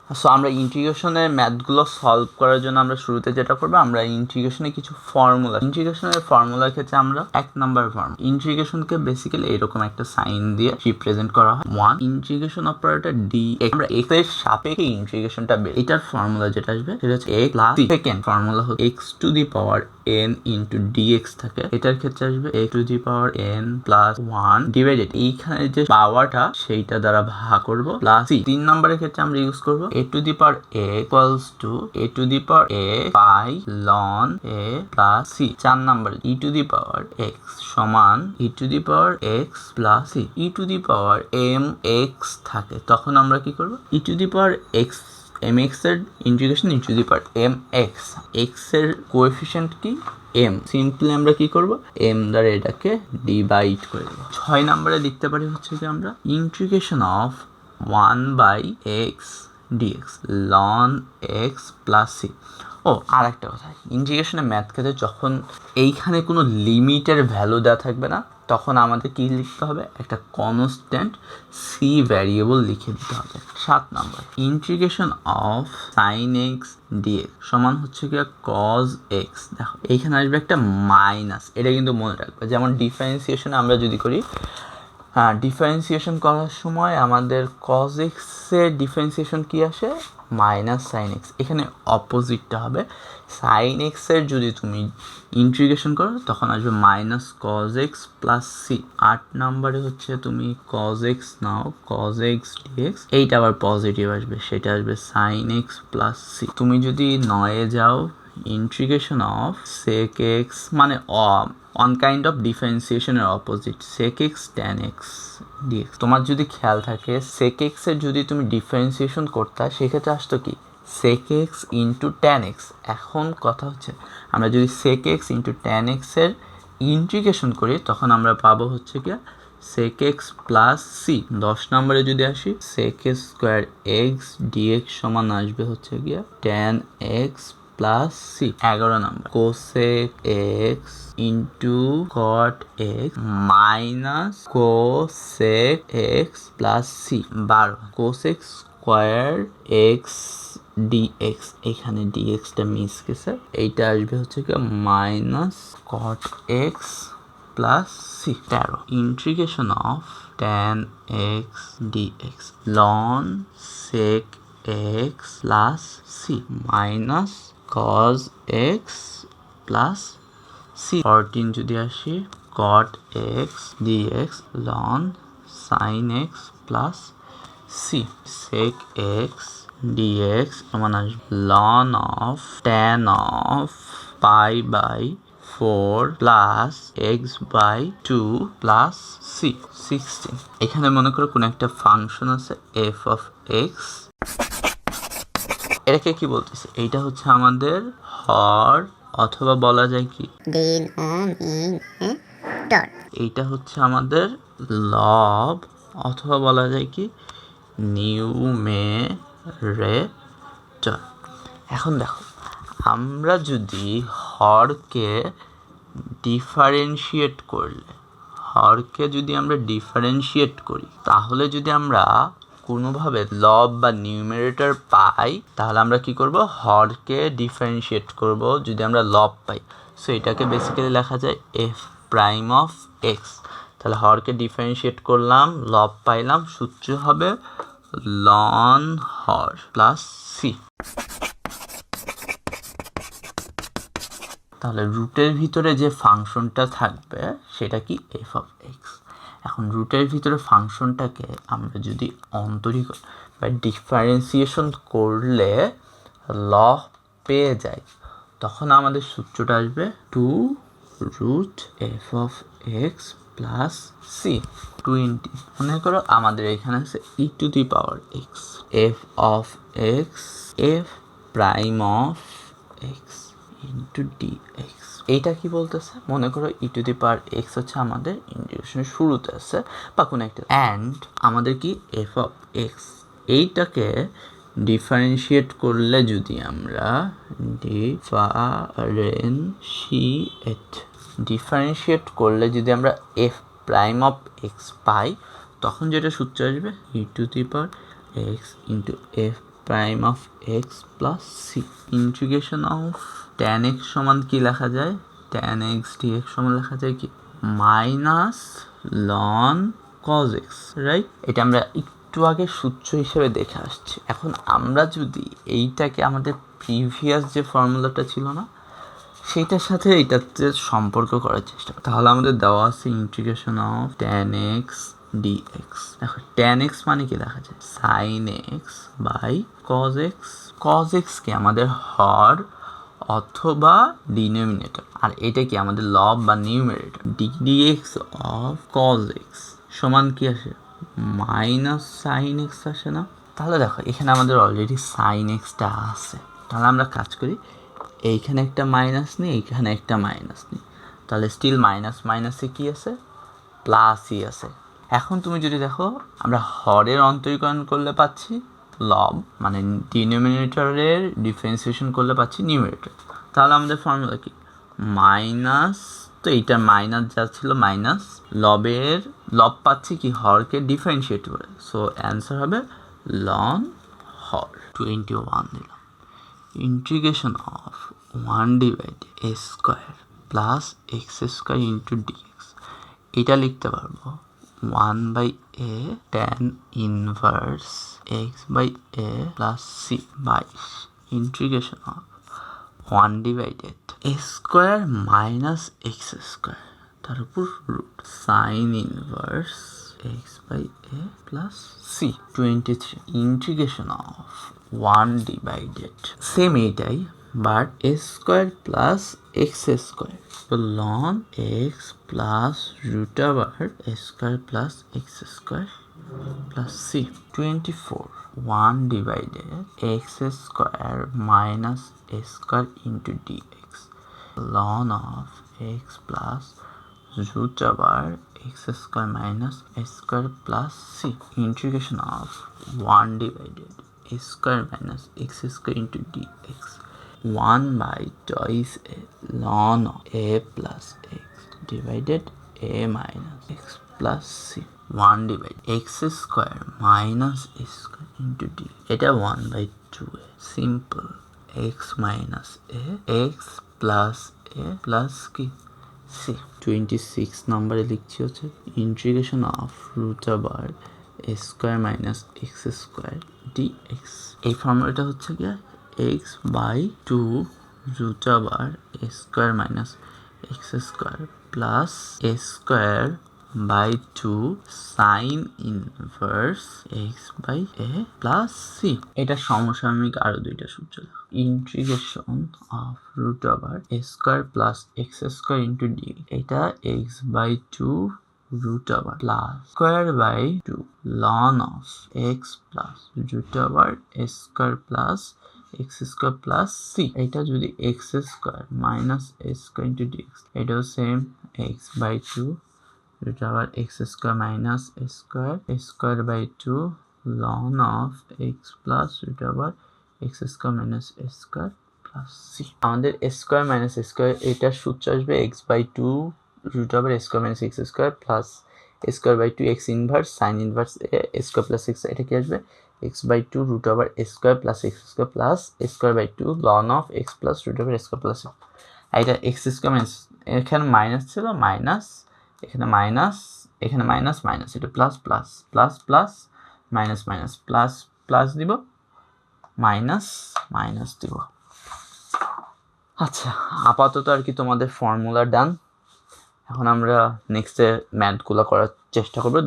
So আমরা ইন্টিগ্রেশনের ম্যাথগুলো সলভ করার জন্য আমরা শুরুতে যেটা করবো, আমরা ইন্টিগ্রেশনে কিছু ফর্মুলা, ইন্টিগ্রেশনের ফর্মুলার ক্ষেত্রে আমরা 1 নাম্বার ফর্ম, ইন্টিগ্রেশনকে বেসিক্যালি এরকম একটা সাইন দিয়ে রিপ্রেজেন্ট করা হয়। 1 ইন্টিগ্রেশন অপারেটর ডি, আমরা এক্স এর সাপেক্ষে ইন্টিগ্রেশনটা বের, এটার ফর্মুলা যেটা আসবে সেটা হচ্ছে এক্স প্লাস সেকেন্ড ফর্মুলা হচ্ছে x to the power n into dx থাকে, এটার ক্ষেত্রে আসবে x to the power n plus 1 divided এইখানে যে পাওয়ারটা সেইটা দ্বারা ভাগ করবো প্লাস সি। 3 নম্বরের ক্ষেত্রে আমরা ইউজ করবো a to the power a equals to a to the power a by লন a plus c। 4 number e to the power x সমান e to the power x plus c। e to the power mx থাকে, তখন আমরা কি করবো e to the power x mx এর integration e to the power mx, x এর coefficient কি m, simply আমরা কি করব m দ্বারা এটাকে ডিভাইড করে দেব। 6 নম্বরে লিখতে পারি হচ্ছে কি আমরা integration of 1 by x dx ln x plus c। ও আর একটা কথা, ইন্টিগ্রেশনের ম্যাথ ক্ষেত্রে যখন এইখানে কোনো লিমিটের ভ্যালু দেওয়া থাকবে না, তখন আমাদের কি লিখতে হবে, একটা কনস্ট্যান্ট সি ভ্যারিয়েবল লিখে দিতে হবে। 7 number integration of sine x dx সমান হচ্ছে কি কজ এক্স। দেখো এইখানে আসবে একটা মাইনাস, এটা কিন্তু মনে রাখবে। যেমন ডিফারেন্সিয়েশন আমরা যদি করি, ডিফারেন্সিয়েশন করার সময় আমাদের কজ এক্সের ডিফারেন্সিয়েশন কি আসে, মাইনাস সাইন এক্স। এখানে অপোজিটটা হবে, সাইন এক্সের যদি তুমি ইন্টিগ্রেশন করো তখন আসবে minus cos x plus c. 8 নম্বরে হচ্ছে তুমি কজ এক্স নাও, কজ এক্স ডিএক্স, এইটা আবার পজিটিভ আসবে, সেটা আসবে সাইন এক্স প্লাস সি। তুমি যদি 9-এ যাও, ইন্টিগ্রেশন অফ সেক এক্স মানে অন কাইন্ড অফ ডিফারেন্সিয়েশনের opposite sec x tan x dx. তোমার যদি খেয়াল থাকে সেক এক্সের যদি তুমি ডিফারেন্সিয়েশন করতে সেক্ষেত্রে আসতো কি sec x into tan x. এখন কথা হচ্ছে আমরা যদি সেক এক্স ইন্টু ট্যান এক্সের ইন্টিগ্রেশন করি তখন আমরা পাবো হচ্ছে কি সেক এক্স প্লাস সি। 10 নম্বরে যদি আসি সেক স্কোয়ার এক্স ডিএক্স সমান আসবে হচ্ছে গিয়া tan x plus C. 11 number cosec x into cot x minus cosec x plus C. 12 cosec square x dx, এখানে ডিএক্সটা মিস গেছে, এইটা আসবে হচ্ছে কি minus cot x plus C. 13 integration of tan x dx ln sec x plus C minus cos x plus C. 14 যদি আসি cot x dx ln sine x plus C. Sec x dx সমান আসবে loan of tan of pi by 4 plus x by 2 plus c. 16 এখানে মনে করো কোনো একটা function আছে এফ অফ এক্স, এটাকে কি বলতেছে, এইটা হচ্ছে আমাদের হর অথবা বলা যায় কি এইটা হচ্ছে আমাদের লব অথবা বলা যায় কি নিউমেরেটর। এখন দেখো আমরা যদি হরকে ডিফারেন্সিয়েট করি তাহলে যদি আমরা কোনোভাবে লব বা নিউমেরেটর পাই তাহলে আমরা কি করব, হরকে ডিফারেন্সিয়েট করব যদি আমরা লব পাই। সো এটাকে বেসিক্যালি লেখা যায় এফ প্রাইম অফ এক্স। তাহলে হরকে ডিফারেন্সিয়েট করলাম, লব পাইলাম, সূত্র হবে লন হর প্লাস সি। তাহলে রুটের ভিতরে যে ফাংশনটা থাকবে সেটা কি এফ অফ এক্স। এখন রুটের ভিতরে ফাংশনটাকে আমরা যদি অন্তরীক বা ডিফারেন্সিয়েশন করলে লব পেয়ে যাই, তখন আমাদের সূত্রটা আসবে 2 f of x plus C. 20 মনে করো আমাদের এখানে আছে e to the power x, f of x f prime of x into dx. এইটা কি বলতেছে, মনে করো ই টু দি পাওয়ার এক্স হচ্ছে আমাদের ইন্টিগ্রেশনের শুরুতে আছে বা কোনো একটা, অ্যান্ড আমাদের কি এফ অফ এক্স, এইটাকে ডিফারেন্সিয়েট করলে যদি আমরা ডিফারেন্সিয়েট করলে যদি আমরা এফ প্রাইম অফ এক্স পাই, তখন যেটা সূত্র আসবে e to the power x into f prime of x plus C. Integration of tan x সমান কি লেখা যায়? ট্যান এক্স ডিএক্স সমান লেখা যায় কি minus loan cos x, right? এটা আমরা একটু আগে সূত্র হিসেবে দেখে আসছি। এখন আমরা যদি এইটাকে আমাদের প্রিভিয়াস যে ফর্মুলাটা ছিল না সেইটার সাথে এটাতে সম্পর্ক করার চেষ্টা করি, তাহলে আমাদের দেওয়া আছে integration of tan x dx. দেখো ট্যান এক্স মানে কি লেখা যায়? Sine x by cos x. Cos x কি আমাদের হর অথবা ডিনোমিনেটর, আর এটা কি আমাদের লব বা numerator. Dx of cos x সমান কি আসে? মাইনাস সাইন এক্স আসে না? তাহলে দেখো এখানে আমাদের অলরেডি সাইন এক্সটা আছে, তাহলে আমরা কাজ করি এইখানে একটা মাইনাস নিই, এইখানে একটা মাইনাস নিই, তাহলে স্টিল মাইনাস মাইনাসে কি আছে? প্লাসই আছে। এখন তুমি যদি দেখো আমরা হরের অন্তরীকরণ করলে পাচ্ছি লব, মানে ডিনোমিনেটরের ডিফারেন্সিয়েশন করলে পাচ্ছি নিউমারেটর। তাহলে আমাদের ফর্মুলা কি? মাইনাস, তো এইটা মাইনাস যা ছিল মাইনাস, লবের লব পাচ্ছি কি হরকে ডিফারেন্সিয়েট করে, সো অ্যান্সার হবে লন হর। 21 দিলাম। Integration of 1 divide a square plus x square into dx, এটা লিখতে পারবো 1 by a tan inverse x by a plus C by integration of 1 divided a square minus x square তার উপর root sine inverse x by a plus C. 23 integration of 1 divided same এইটাই but a square plus x square, তো লন এক্স plus root over a square plus x square plus c. 24 1 divided x square minus a square into dx লন of x plus root over x square minus a square plus c. Integration of 1 divided a square minus x square into dx 1 by twice a ln of a plus x divided a minus x plus c. 1 divided x square minus a square into d, এটা 1 by 2a simple x minus a x plus a plus কি C. 26 নম্বরে লিখছি হচ্ছে integration of root over a square minus x square dx. এই ফর্মুলাটা হচ্ছে গিয়ে x by 2 root over a square minus x square plus a square by 2 sine inverse x by a plus c. এটা সমসাময়িক আরো দুইটা সূত্র। Integration of root over a square plus x square into d, এটা x by 2 root over plus square by 2 ln of x plus root over a square plus x square plus c। এটা যদি x square minus a square into dx, এটাও same x by 2 root over x square minus a square by 2 ln of x plus root over x square minus a square plus c। আমাদের a square minus a square এটার সূত্র আসবে x by 2 root over a square minus x square plus a square by 2 x inverse sin inverse a square plus x, এটা কি আসবে x by 2 root over a square plus x square plus a square by 2 ln of x plus root over a square plus x। এটা x square minus, এখানে minus ছিল minus, এখানে minus, এখানে minus minus, এটা plus plus plus plus minus minus plus plus দিব minus minus দিব। আচ্ছা আপাতত আর কি তোমাদের ফর্মুলা ডান। এখন আমরা নেক্সটে ম্যাথগুলো করার চেষ্টা করবো।